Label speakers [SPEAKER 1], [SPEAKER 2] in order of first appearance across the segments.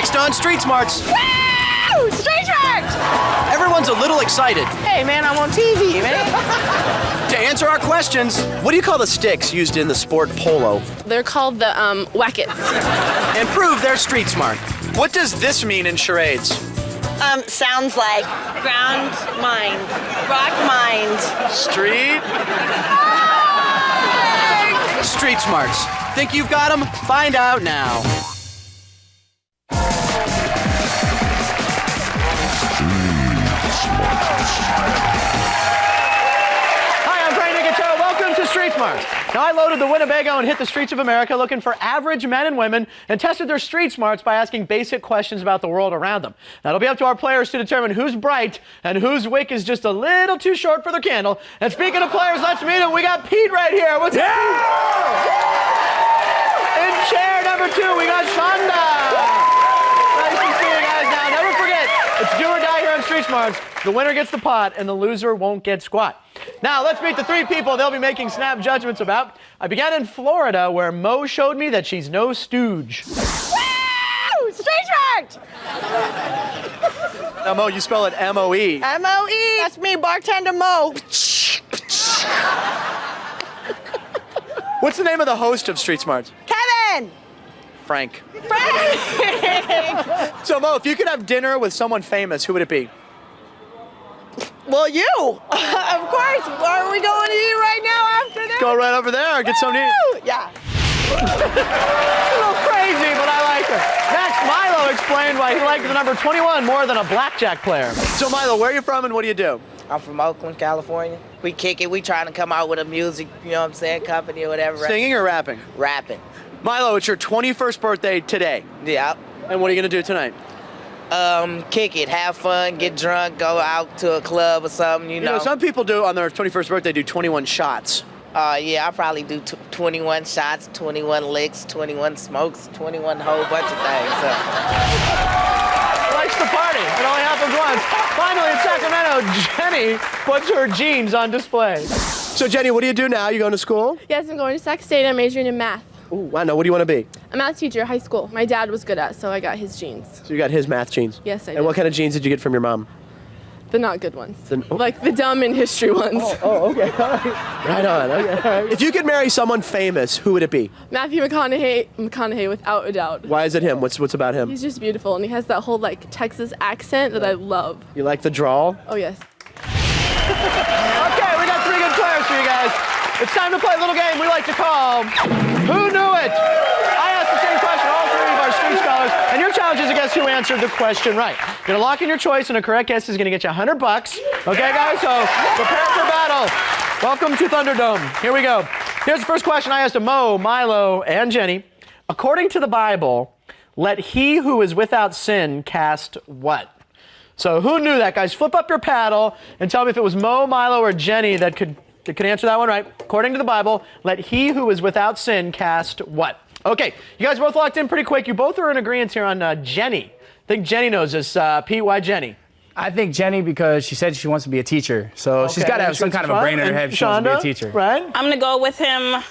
[SPEAKER 1] Next on Street Smarts.
[SPEAKER 2] Woo! Street Smarts!
[SPEAKER 1] Everyone's a little excited.
[SPEAKER 2] Hey, man, I'm on TV, man.
[SPEAKER 1] To answer our questions, what do you call the sticks used in the sport polo?
[SPEAKER 3] They're called the wackets.
[SPEAKER 1] And prove they're street smart. What does this mean in charades?
[SPEAKER 4] Sounds like ground mind, rock mind.
[SPEAKER 1] Street smarts. Think you've got them? Find out now. Hi, I'm Frank Nicotero. Welcome to Street Smarts. Now, I loaded the Winnebago and hit the streets of America looking for average men and women and tested their street smarts by asking basic questions about the world around them. Now, it'll be up to our players to determine who's bright and whose wick is just a little too short for their candle. And speaking of players, let's meet him. We got Pete right here. What's up, Pete? In chair number 2, we got Chanda. Nice to see you guys. Now, never forget, it's do or die here on Street Smarts. The winner gets the pot, and the loser won't get squat. Now, let's meet the 3 people they'll be making snap judgments about. I began in Florida, where Mo showed me that she's no stooge.
[SPEAKER 4] Woo! Street Smarts!
[SPEAKER 1] Now, Mo, you spell it M-O-E.
[SPEAKER 4] M-O-E. That's me, bartender Mo.
[SPEAKER 1] What's the name of the host of Street Smarts?
[SPEAKER 4] Kevin!
[SPEAKER 1] Frank.
[SPEAKER 4] Frank!
[SPEAKER 1] So, Mo, if you could have dinner with someone famous, who would it be?
[SPEAKER 4] Well, you. Of course. Where are we going to eat right now after this?
[SPEAKER 1] Go right over there, get something to eat.
[SPEAKER 4] Yeah.
[SPEAKER 1] It's a little crazy, but I like her. Next, Mylo explained why he liked the number 21 more than a blackjack player. So, Mylo, where are you from and what do you do?
[SPEAKER 5] I'm from Oakland, California. We kick it. We trying to come out with a music, you know what I'm saying, company or whatever.
[SPEAKER 1] Singing or rapping?
[SPEAKER 5] Rapping.
[SPEAKER 1] Mylo, it's your 21st birthday today.
[SPEAKER 5] Yeah.
[SPEAKER 1] And what are you going to do tonight?
[SPEAKER 5] Kick it, have fun, get drunk, go out to a club or something, you know.
[SPEAKER 1] You know, some people do on their 21st birthday do 21 shots.
[SPEAKER 5] Yeah, I'll probably do 21 shots, 21 licks, 21 smokes, 21 whole bunch of things. So.
[SPEAKER 1] Likes to party. It only happens once. Finally, in Sacramento, Jeni puts her jeans on display. So, Jeni, what do you do now? You going to school?
[SPEAKER 3] Yes, I'm going to Sac State. I'm majoring in math.
[SPEAKER 1] Ooh, I know. What do you want to be?
[SPEAKER 3] A math teacher, high school. My dad was good at, so I got his jeans.
[SPEAKER 1] So you got his math jeans?
[SPEAKER 3] Yes, I did.
[SPEAKER 1] And what kind of jeans did you get from your mom?
[SPEAKER 3] The not good ones. Like the dumb and history ones.
[SPEAKER 1] Oh, okay. All right. Right on. Okay. All right. If you could marry someone famous, who would it be?
[SPEAKER 3] Matthew McConaughey, without a doubt.
[SPEAKER 1] Why is it him? What's about him?
[SPEAKER 3] He's just beautiful, and he has that whole like Texas accent that I love.
[SPEAKER 1] You like the drawl?
[SPEAKER 3] Oh yes.
[SPEAKER 1] Okay, we got 3 good players for you guys. It's time to play a little game we like to call Who Knew It? I asked the same question to all 3 of our street scholars, and your challenge is to guess who answered the question right. You're gonna lock in your choice, and a correct guess is gonna get you $100. Okay, guys? So prepare for battle. Welcome to Thunderdome. Here we go. Here's the first question I asked to Mo, Mylo, and Jeni. According to the Bible, let he who is without sin cast what? So who knew that, guys? Flip up your paddle and tell me if it was Mo, Mylo, or Jeni that could answer that one right. According to the Bible, let he who is without sin cast what? Okay, you guys both locked in pretty quick. You both are in agreement here on Jeni. I think Jeni knows this. Pete, why Jeni?
[SPEAKER 6] I think Jeni because she said she wants to be a teacher. So she's got to have some kind of a brain in her head if she wants to be a teacher.
[SPEAKER 1] Right?
[SPEAKER 4] I'm going to go with him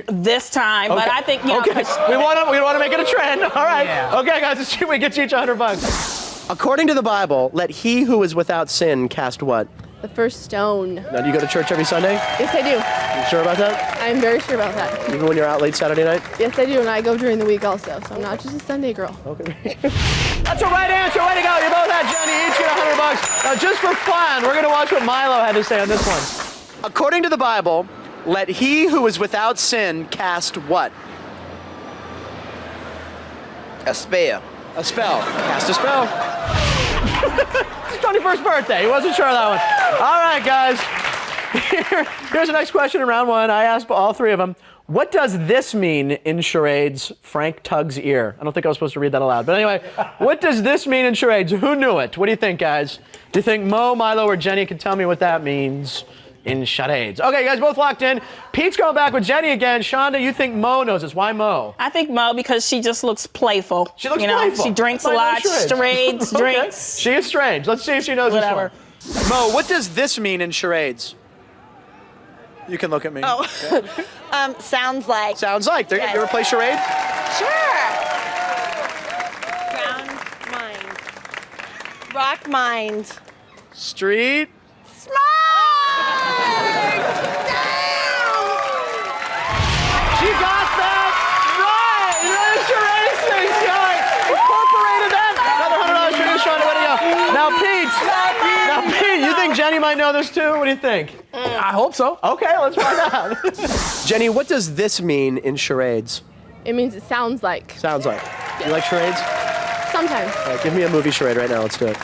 [SPEAKER 4] this time, but I think, you know.
[SPEAKER 1] Okay, we want to make it a trend. All right.
[SPEAKER 6] Yeah.
[SPEAKER 1] Okay, guys, let's see if we get you each $100. According to the Bible, let he who is without sin cast what?
[SPEAKER 3] The first stone.
[SPEAKER 1] Now, do you go to church every Sunday?
[SPEAKER 3] Yes, I do.
[SPEAKER 1] You sure about that?
[SPEAKER 3] I'm very sure about that.
[SPEAKER 1] Even when you're out late Saturday night?
[SPEAKER 3] Yes, I do, and I go during the week also, so I'm not just a Sunday girl.
[SPEAKER 1] Okay. That's a right answer. Way to go. You both had Jeni. Each get $100. Now, just for fun, we're going to watch what Mylo had to say on this one. According to the Bible, let he who is without sin cast what?
[SPEAKER 5] A spell.
[SPEAKER 1] A spell. Cast a spell. It's his 21st birthday. He wasn't sure of that one. All right, guys. Here's the next question in round 1. I asked all 3 of them. What does this mean in charades? Frank tugs ear. I don't think I was supposed to read that aloud. But anyway, what does this mean in charades? Who knew it? What do you think, guys? Do you think Mo, Mylo, or Jeni can tell me what that means in charades? Okay, you guys both locked in. Pete's going back with Jeni again. Chanda, you think Mo knows this. Why Mo?
[SPEAKER 4] I think Mo because she just looks playful.
[SPEAKER 1] She looks playful.
[SPEAKER 4] She drinks a lot, charades,
[SPEAKER 1] Okay.
[SPEAKER 4] drinks.
[SPEAKER 1] She is strange. Let's see if she knows
[SPEAKER 4] Whatever.
[SPEAKER 1] this one. Mo, what does this mean in charades? You can look at me.
[SPEAKER 4] Oh.
[SPEAKER 2] Sounds like.
[SPEAKER 1] Sounds like. You ever play charade?
[SPEAKER 2] Sure.
[SPEAKER 4] Rock mind.
[SPEAKER 1] Street.
[SPEAKER 4] Smart! Damn!
[SPEAKER 1] She got that right! Mr. Racing! She incorporated that! Another $100 for you, Chanda. Way to go. Now, Pete, you think Jeni might know this too? What do you think?
[SPEAKER 6] I hope so.
[SPEAKER 1] Okay, let's find out.
[SPEAKER 7] Jeni, what does this mean in charades?
[SPEAKER 3] It means it sounds like.
[SPEAKER 7] Sounds like. You like charades?
[SPEAKER 3] Sometimes.
[SPEAKER 7] All right, give me a movie charade right now. Let's do it.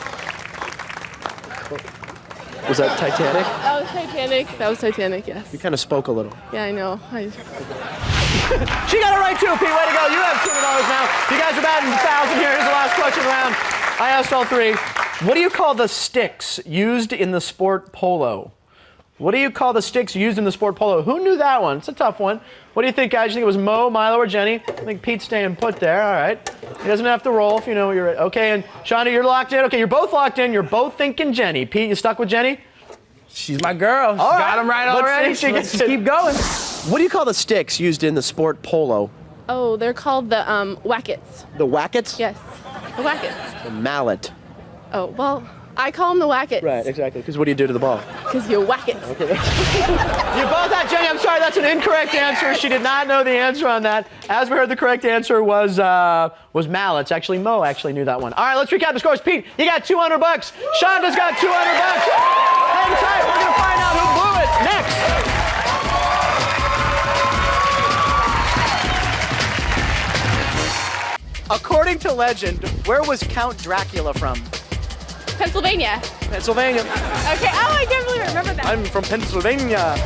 [SPEAKER 7] Was that Titanic?
[SPEAKER 3] That was Titanic. That was Titanic, yes.
[SPEAKER 7] You kind of spoke a little.
[SPEAKER 3] Yeah, I know.
[SPEAKER 1] She got it right too, Pete. Way to go. You have $200 now. You guys are batting 1,000 here. Here's the last question round. I asked all three. What do you call the sticks used in the sport polo? What do you call the sticks used in the sport polo? Who knew that one? It's a tough one. What do you think, guys? You think it was Mo, Mylo, or Jeni? I think Pete's staying put there. All right. He doesn't have to roll if you know what you're. Okay, and Chanda, you're locked in. Okay, you're both locked in. You're both thinking Jeni. Pete, you stuck with Jeni?
[SPEAKER 6] She's my girl. She
[SPEAKER 1] All
[SPEAKER 6] got him right
[SPEAKER 1] Let's
[SPEAKER 6] already.
[SPEAKER 1] see if she
[SPEAKER 6] Let's
[SPEAKER 1] gets
[SPEAKER 6] just
[SPEAKER 1] it.
[SPEAKER 6] keep going.
[SPEAKER 7] What do you call the sticks used in the sport polo?
[SPEAKER 3] Oh, they're called the whackets.
[SPEAKER 7] The whackets?
[SPEAKER 3] Yes, the whackets.
[SPEAKER 7] The mallet.
[SPEAKER 3] Oh, well, I call them the whackets.
[SPEAKER 7] Right, exactly. Because what do you do to the ball?
[SPEAKER 3] Because you whack it.
[SPEAKER 1] You both had Jeni. I'm sorry, that's an incorrect answer. She did not know the answer on that. As we heard, the correct answer was mallets. Actually, Mo actually knew that one. All right, let's recap the scores. Pete, you got $200. Chanda's got $200. Hang tight. We're going to find out who blew it next. According to legend, where was Count Dracula from?
[SPEAKER 3] Pennsylvania.
[SPEAKER 1] Pennsylvania.
[SPEAKER 3] Okay. Oh, I can't believe I remember that.
[SPEAKER 1] I'm from Pennsylvania.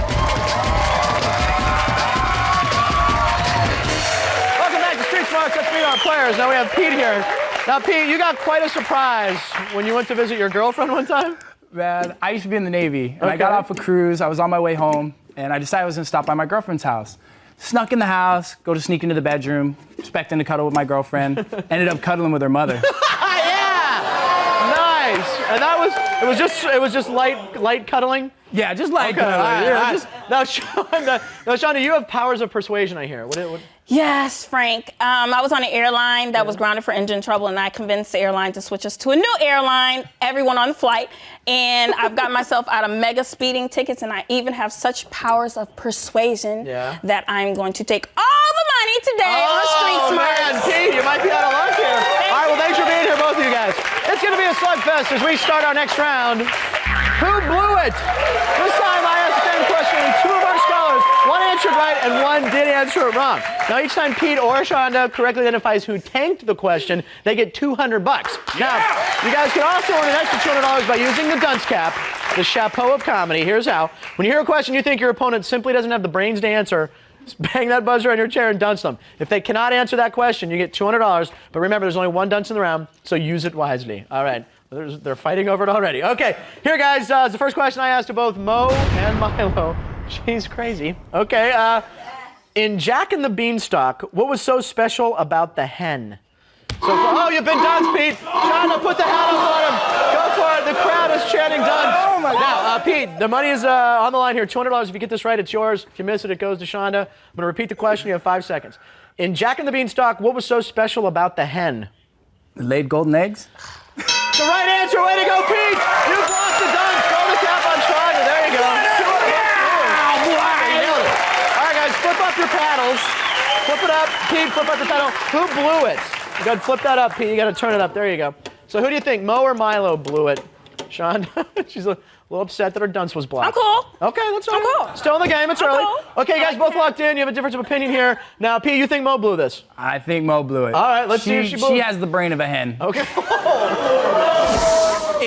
[SPEAKER 1] Welcome back to Street Smarts. Let's meet our players. Now we have Pete here. Now, Pete, you got quite a surprise when you went to visit your girlfriend one time.
[SPEAKER 6] Man, I used to be in the Navy, and I
[SPEAKER 1] Okay.
[SPEAKER 6] got off a cruise. I was on my way home, and I decided I was going to stop by my girlfriend's house. Snuck in the house, go to sneak into the bedroom, expecting to cuddle with my girlfriend. Ended up cuddling with her mother.
[SPEAKER 1] And that was it was just light cuddling.
[SPEAKER 6] Yeah, just like
[SPEAKER 1] Okay, all right,
[SPEAKER 6] yeah,
[SPEAKER 1] all right.
[SPEAKER 6] just
[SPEAKER 1] Now, Chanda, you have powers of persuasion, I hear. What?
[SPEAKER 2] Yes, Frank. I was on an airline that was grounded for engine trouble, and I convinced the airline to switch us to a new airline, everyone on the flight. And I've got myself out of mega speeding tickets, and I even have such powers of persuasion that I'm going to take all the money today on Street Smarts.
[SPEAKER 1] Man, Pete, you might be out of luck here. All right, well, thanks for being here, both of you guys. It's going to be a slugfest as we start our next round. Who blew it? This time I asked the same question, and two of our scholars, one answered right and one did answer it wrong. Now, each time Pete or Chanda correctly identifies who tanked the question, they get $200. Now, you guys can also earn an extra $200 by using the dunce cap, the chapeau of comedy. Here's how. When you hear a question you think your opponent simply doesn't have the brains to answer, just bang that buzzer on your chair and dunce them. If they cannot answer that question, you get $200. But remember, there's only one dunce in the round, so use it wisely. All right. They're fighting over it already. Okay, here, guys, is the first question I asked to both Mo and Mylo. She's crazy. Okay, in Jack and the Beanstalk, what was so special about the hen? Oh, you've been dunced, Pete. Chanda, put the hat up on him. Go for it. The crowd is chanting dunce. Oh, my God. Now, Pete, the money is on the line here. $200. If you get this right, it's yours. If you miss it, it goes to Chanda. I'm going to repeat the question. You have 5 seconds. In Jack and the Beanstalk, what was so special about the hen?
[SPEAKER 6] laid golden eggs.
[SPEAKER 1] The right answer. Way to go, Pete. You blocked the dunce. Throw the cap on Chanda. There you go. You nailed it. All right, guys, flip up your paddles. Flip it up. Pete, flip up the paddle. Who blew it? You got to flip that up, Pete. You got to turn it up. There you go. So who do you think, Mo or Mylo blew it? Chanda? She's a little upset that her dunce was blocked.
[SPEAKER 2] I'm cool.
[SPEAKER 1] Okay, that's all
[SPEAKER 2] I'm
[SPEAKER 1] right.
[SPEAKER 2] cool.
[SPEAKER 1] Still in the game. It's
[SPEAKER 2] I'm
[SPEAKER 1] early.
[SPEAKER 2] cool.
[SPEAKER 1] Okay, you guys both locked in. You have a difference of opinion here. Now, Pete, you think Mo blew this?
[SPEAKER 6] I think Mo blew it.
[SPEAKER 1] All right, let's see if she blew
[SPEAKER 6] She
[SPEAKER 1] it.
[SPEAKER 6] has the brain of a hen.
[SPEAKER 1] Okay.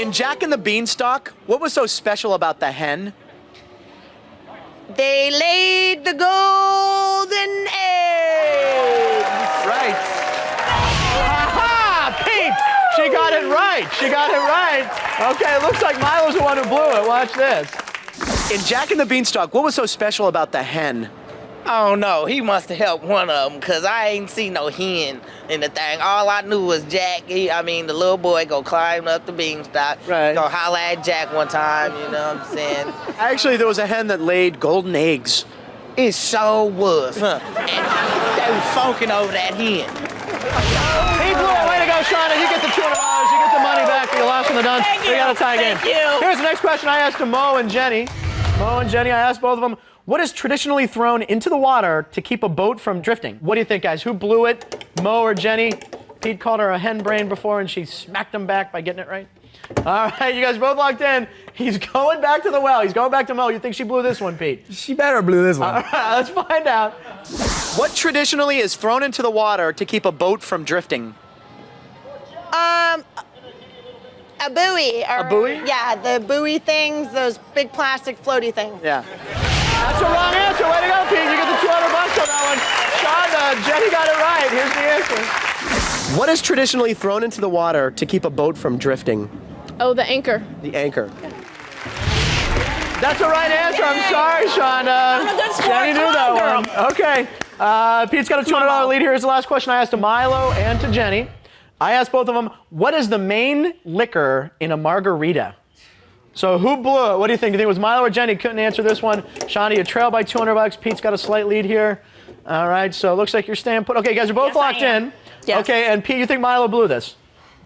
[SPEAKER 1] In Jack and the Beanstalk, what was so special about the hen?
[SPEAKER 4] They laid the golden eggs.
[SPEAKER 1] Right. Aha! Pete! She got it right. She got it right. Okay, it looks like Mylo's the one who blew it. Watch this. In Jack and the Beanstalk, what was so special about the hen?
[SPEAKER 5] I don't know. He must have helped one of them, because I ain't seen no hen in the thing. All I knew was Jack. The little boy go climb up the beanstalk.
[SPEAKER 1] Right.
[SPEAKER 5] Go holler at Jack one time, you know what I'm saying?
[SPEAKER 7] Actually, there was a hen that laid golden eggs.
[SPEAKER 5] It sure was, huh? And they was funking over that hen.
[SPEAKER 1] He blew it. Way to go, Chanda. You get the $200. You get the money back that you lost on the done.
[SPEAKER 2] Thank
[SPEAKER 1] We got a tie game.
[SPEAKER 2] Thank you.
[SPEAKER 1] Here's the next question I asked to Mo and Jeni. Mo and Jeni, I asked both of them, what is traditionally thrown into the water to keep a boat from drifting? What do you think, guys? Who blew it, Mo or Jeni? Pete called her a hen brain before, and she smacked him back by getting it right. All right, you guys both locked in. He's going back to the well. He's going back to Mo. You think she blew this one, Pete?
[SPEAKER 6] She better blew this one.
[SPEAKER 1] All right, let's find out.
[SPEAKER 7] What traditionally is thrown into the water to keep a boat from drifting?
[SPEAKER 4] A buoy.
[SPEAKER 7] A buoy?
[SPEAKER 4] Yeah, the buoy things, those big plastic floaty things.
[SPEAKER 7] Yeah.
[SPEAKER 1] That's the wrong answer. Way to go, Pete. You get the $200 on that one. Chanda, Jeni got it right. Here's the answer.
[SPEAKER 7] What is traditionally thrown into the water to keep a boat from drifting?
[SPEAKER 3] Oh, the anchor.
[SPEAKER 7] The anchor.
[SPEAKER 1] That's the right answer. I'm sorry, Chanda.
[SPEAKER 2] I'm a good sport.
[SPEAKER 1] Jeni knew
[SPEAKER 2] Come
[SPEAKER 1] that
[SPEAKER 2] on,
[SPEAKER 1] one. Okay. Pete's got a $200 lead. Here's the last question I asked to Mylo and to Jeni. I asked both of them, what is the main liquor in a margarita? So who blew it? What do you think? Do you think it was Mylo or Jeni? Couldn't answer this one. Chanda, you trail by $200. Pete's got a slight lead here. All right, so it looks like you're staying put. Okay, guys are both
[SPEAKER 2] Yes, I
[SPEAKER 1] locked
[SPEAKER 2] am.
[SPEAKER 1] in.
[SPEAKER 2] Yes.
[SPEAKER 1] Okay, and Pete, you think Mylo blew this?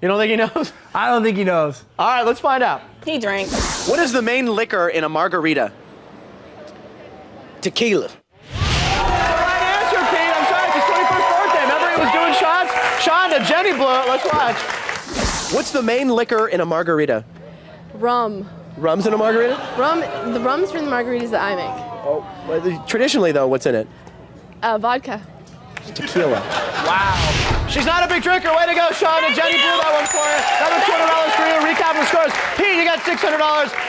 [SPEAKER 1] You don't think he knows?
[SPEAKER 6] I don't think he knows.
[SPEAKER 1] All right, let's find out.
[SPEAKER 2] He drank.
[SPEAKER 7] What is the main liquor in a margarita?
[SPEAKER 5] Tequila.
[SPEAKER 1] Right answer, Pete. I'm sorry, it's his 21st birthday. Remember he was doing shots? Chanda, Jeni blew it. Let's watch.
[SPEAKER 7] What's the main liquor in a margarita?
[SPEAKER 3] Rum.
[SPEAKER 7] Rum's in a margarita?
[SPEAKER 3] The rum's from the margaritas that I make.
[SPEAKER 7] Oh, well, traditionally though, what's in it?
[SPEAKER 3] Vodka.
[SPEAKER 7] Tequila.
[SPEAKER 1] She's not a big drinker. Way to go, Chanda. Jeni blew that one for you. Another $200 for you. Recap the scores. Pete, you got $600.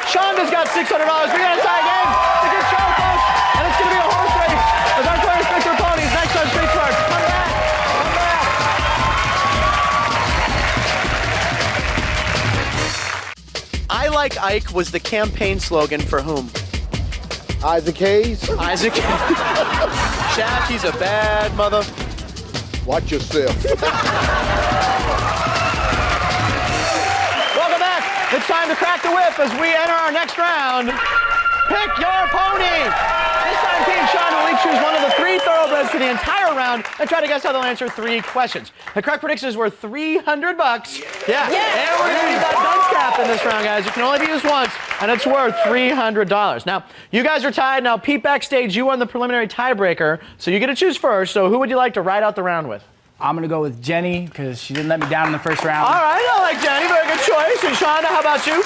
[SPEAKER 1] Chanda's got $600. We got a tie game. It's a good show, folks. And it's going to be a horse race. As our players pick their ponies next on Street Smart. Come back. Come back.
[SPEAKER 7] I Like Ike was the campaign slogan for whom?
[SPEAKER 8] Isaac Hayes,
[SPEAKER 7] Isaac. Jack, he's a bad mother.
[SPEAKER 8] watch yourself.
[SPEAKER 1] Welcome back. It's time to crack the whip as we enter our next round. Pick your pony. This time, Pete and Chanda will each choose one of the 3 thoroughbreds for the entire round and try to guess how they'll answer 3 questions. The correct prediction is worth $300. Yeah. And we're going to use that dunce cap in this round, guys. It can only be used once, and it's worth $300. Now, you guys are tied. Now, Pete, backstage, you won the preliminary tiebreaker, so you get to choose first. So who would you like to ride out the round with?
[SPEAKER 6] I'm going to go with Jeni because she didn't let me down in the first round.
[SPEAKER 1] All right, I like Jeni. Very good choice. And Chanda, how about you?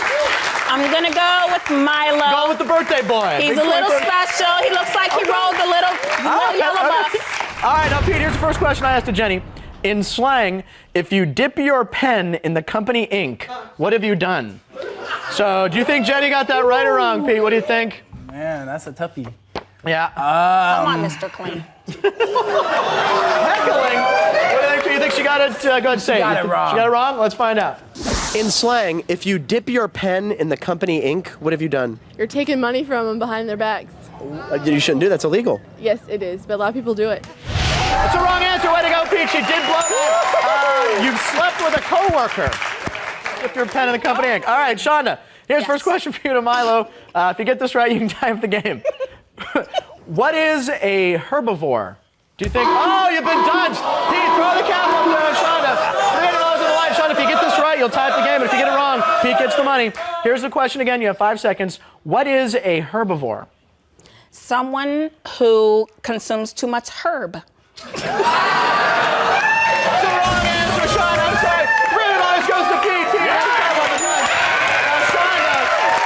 [SPEAKER 2] I'm gonna go with Mylo.
[SPEAKER 1] Go with the birthday boy.
[SPEAKER 2] He's
[SPEAKER 1] Big
[SPEAKER 2] a little
[SPEAKER 1] 21st.
[SPEAKER 2] special. He looks like he rode the little yellow bus.
[SPEAKER 1] All right, now, Pete, here's the first question I asked to Jeni. In slang, if you dip your pen in the company ink, what have you done? So, do you think Jeni got that right or wrong, Pete? What do you think?
[SPEAKER 6] Man, that's a toughie.
[SPEAKER 1] Yeah.
[SPEAKER 2] Come on, Mr. Clean.
[SPEAKER 1] Heckling. What do you think, Pete? You think she got it? Go ahead and say
[SPEAKER 6] got it wrong.
[SPEAKER 1] She got it wrong? Let's find out.
[SPEAKER 7] In slang, if you dip your pen in the company ink, what have you done?
[SPEAKER 3] You're taking money from them behind their backs.
[SPEAKER 7] You shouldn't do that. That's illegal.
[SPEAKER 3] Yes, it is, but a lot of people do it.
[SPEAKER 1] That's the wrong answer. Way to go, Pete. She did blow that. You've slept with a coworker. Dip your pen in the company ink. All right, Chanda. Here's the first question for you to Mylo. If you get this right, you can tie up the game. What is a herbivore? Do you think? Oh, you've been dodged. Pete, throw the cap up there on Chanda. $300 on the line. Chanda, if you get this right, you'll tie up the game. If you get it wrong, Pete gets the money. Here's the question again. You have 5 seconds. What is a herbivore?
[SPEAKER 2] Someone who consumes too much herb.
[SPEAKER 1] That's the wrong answer, Chanda. I'm sorry. $300 goes to Pete. Pete, Chanda,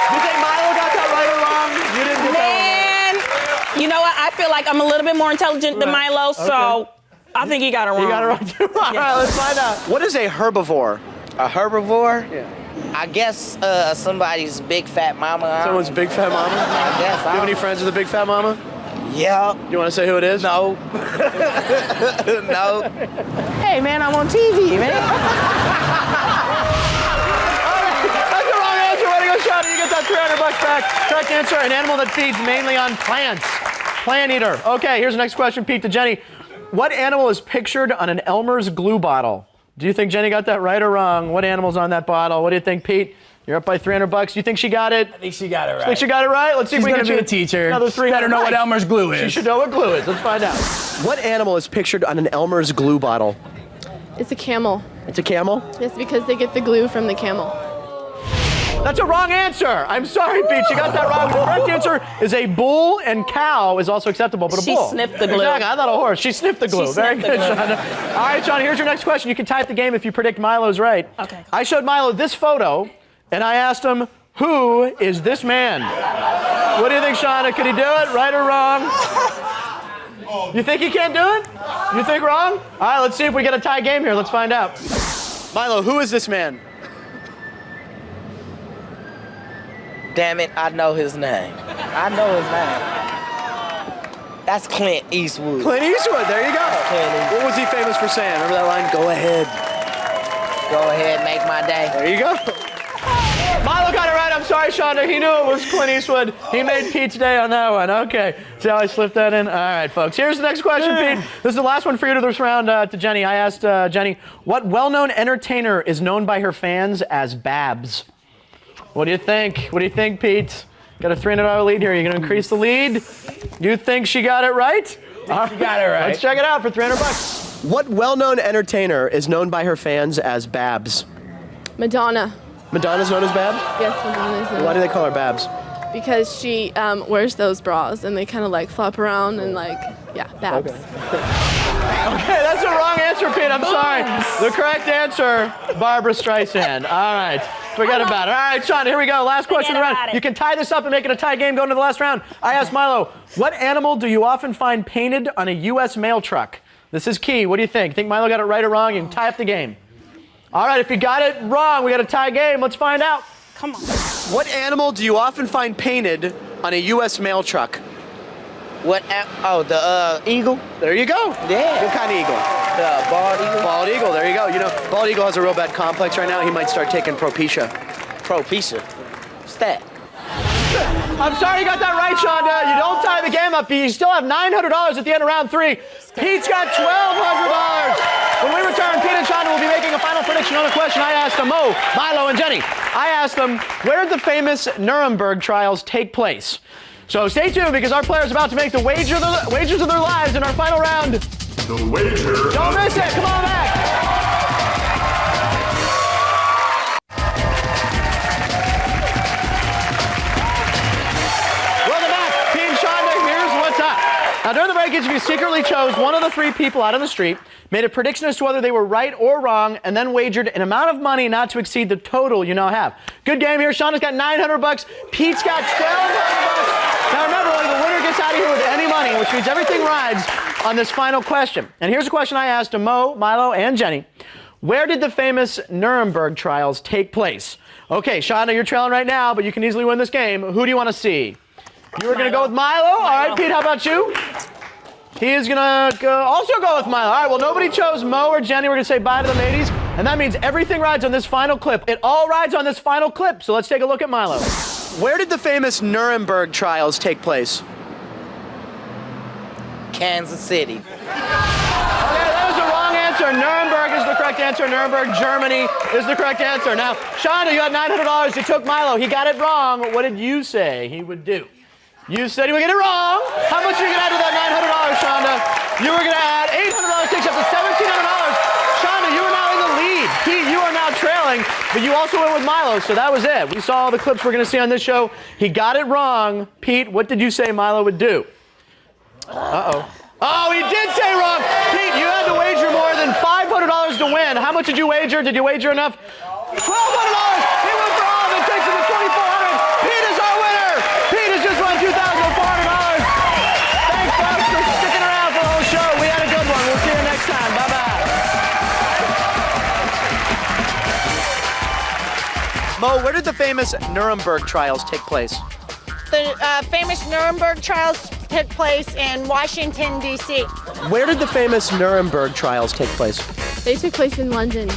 [SPEAKER 1] do you think Mylo got that right or wrong? You didn't get that
[SPEAKER 2] Man, you know what? I feel like I'm a little bit more intelligent than Mylo, so I think he got it wrong.
[SPEAKER 1] one. You got it wrong too. All right, let's find out.
[SPEAKER 7] What is a herbivore?
[SPEAKER 5] A herbivore? Yeah. I guess somebody's big fat mama.
[SPEAKER 7] Someone's big fat mama?
[SPEAKER 5] I guess.
[SPEAKER 7] You have any friends with a big fat mama?
[SPEAKER 5] Yeah.
[SPEAKER 7] You want to say who it is?
[SPEAKER 5] No. No.
[SPEAKER 4] Hey, man, I'm on TV, man.
[SPEAKER 1] That's the wrong answer. Way to go, Chanda. You get that $300 back. Correct answer, an animal that feeds mainly on plants. Plant eater. Okay, here's the next question, Pete to Jeni. What animal is pictured on an Elmer's glue bottle? Do you think Jeni got that right or wrong? What animal's on that bottle? What do you think, Pete? You're up by $300. Do you think she got it?
[SPEAKER 6] I think she got it right.
[SPEAKER 1] Think she got it right? Let's see if
[SPEAKER 6] She's
[SPEAKER 1] we
[SPEAKER 6] gonna
[SPEAKER 1] can
[SPEAKER 6] be
[SPEAKER 1] get
[SPEAKER 6] a teacher.
[SPEAKER 1] Another
[SPEAKER 6] She
[SPEAKER 1] $300.
[SPEAKER 6] better know what Elmer's glue is.
[SPEAKER 1] She should know what glue is. Let's find out.
[SPEAKER 7] What animal is pictured on an Elmer's glue bottle?
[SPEAKER 3] It's a camel.
[SPEAKER 7] It's a camel?
[SPEAKER 3] Yes, because they get the glue from the camel.
[SPEAKER 1] That's a wrong answer. I'm sorry, Pete. She got that wrong. The correct answer is a bull, and cow is also acceptable, but a bull.
[SPEAKER 2] She sniffed the glue.
[SPEAKER 1] Exactly. I thought a horse. She sniffed the glue.
[SPEAKER 2] She
[SPEAKER 1] Very
[SPEAKER 2] sniffed
[SPEAKER 1] good,
[SPEAKER 2] the glue.
[SPEAKER 1] Chanda. All right, Chanda, here's your next question. You can type the game if you predict Mylo's right.
[SPEAKER 2] Okay.
[SPEAKER 1] I showed Mylo this photo, and I asked him, who is this man? What do you think, Chanda? Could he do it, right or wrong? You think he can't do it? You think wrong? All right, let's see if we get a tie game here. Let's find out. Mylo, who is this man?
[SPEAKER 5] Damn it, I know his name. I know his name. That's Clint Eastwood.
[SPEAKER 1] Clint Eastwood, there you go.
[SPEAKER 5] Clint Eastwood.
[SPEAKER 1] What was he famous for saying? Remember that line? Go ahead.
[SPEAKER 5] Go ahead, make my day.
[SPEAKER 1] There you go. Mylo got it right. I'm sorry, Chanda. He knew it was Clint Eastwood. He made Pete's day on that one. Okay. See how I slipped that in? All right, folks. Here's the next question, Pete. This is the last one for you to this round to Jeni. I asked Jeni, what well-known entertainer is known by her fans as Babs? What do you think? What do you think, Pete? Got a $300 lead here. Are you going to increase the lead? You think she got it right?
[SPEAKER 6] She got it right.
[SPEAKER 1] Let's check it out for $300. What well-known entertainer is known by her fans as Babs?
[SPEAKER 3] Madonna.
[SPEAKER 1] Madonna's known as Babs?
[SPEAKER 3] Yes, Madonna is known.
[SPEAKER 1] Why do they call her Babs?
[SPEAKER 3] Because she wears those bras and they kind of like flop around and like, yeah, Babs.
[SPEAKER 1] Okay, that's the wrong answer, Pete. I'm sorry. The correct answer, Barbara Streisand. All right. Forget about it. All right, Chanda, here we go. Last question of the round. You can tie this up and make it a tie game going to the last round. I asked Mylo, what animal do you often find painted on a U.S. mail truck? This is key. What do you think? Think Mylo got it right or wrong? You can tie up the game. All right, if you got it wrong, we got a tie game. Let's find out.
[SPEAKER 2] Come on.
[SPEAKER 1] What animal do you often find painted on a U.S. mail truck?
[SPEAKER 5] What? Oh, the eagle?
[SPEAKER 1] There you go.
[SPEAKER 5] Yeah.
[SPEAKER 1] What kind of eagle?
[SPEAKER 5] The bald eagle?
[SPEAKER 1] Bald eagle. There you go. You know, bald eagle has a real bad complex right now. He might start taking Propecia.
[SPEAKER 5] Propecia. What's that?
[SPEAKER 1] I'm sorry you got that right, Chanda. You don't tie the game up. You still have $900 at the end of round 3. Pete's got $1,200. When we return, Pete and Chanda will be making a final prediction on a question I asked them, Mo, Mylo, and Jeni. I asked them, where did the famous Nuremberg trials take place? So stay tuned because our players are about to make the wagers of their lives in our final round.
[SPEAKER 9] The wager.
[SPEAKER 1] Don't miss it. Come on back. Now, during the break, each of you secretly chose one of the 3 people out on the street, made a prediction as to whether they were right or wrong, and then wagered an amount of money not to exceed the total you now have. Good game here. Chanda's got $900. Pete's got $1,200. Now, remember, only the winner gets out of here with any money, which means everything rides on this final question. And here's a question I asked to Mo, Mylo, and Jeni. Where did the famous Nuremberg trials take place? Okay, Chanda, you're trailing right now, but you can easily win this game. Who do you want to see? You were going to go with Mylo? All right, Pete, how about you? He is going to also go with Mylo. All right, well, nobody chose Mo or Jeni. We're going to say bye to the ladies. And that means everything rides on this final clip. It all rides on this final clip. So let's take a look at Mylo. Where did the famous Nuremberg trials take place?
[SPEAKER 5] Kansas City.
[SPEAKER 1] Okay, that was the wrong answer. Nuremberg is the correct answer. Nuremberg, Germany is the correct answer. Now, Chanda, you had $900. You took Mylo. He got it wrong. What did you say he would do? You said you would get it wrong. How much are you going to add to that $900, Chanda? You were going to add $800, takes you up to $1,700. Chanda, you are now in the lead. Pete, you are now trailing, but you also went with Mylo, so that was it. We saw all the clips we're going to see on this show. He got it wrong. Pete, what did you say Mylo would do? Uh-oh. Oh, he did say wrong. Pete, you had to wager more than $500 to win. How much did you wager? Did you wager enough? $1,200. He went for all of it. Takes him to $2,400. Pete is our winner. Pete has just won $2,400. Thanks, folks, for sticking around for the whole show. We had a good one. We'll see you next time. Bye-bye. Mo, where did the famous Nuremberg trials take place?
[SPEAKER 10] The famous Nuremberg trials took place in Washington, D.C.
[SPEAKER 1] Where did the famous Nuremberg trials take place?
[SPEAKER 3] They took place in London.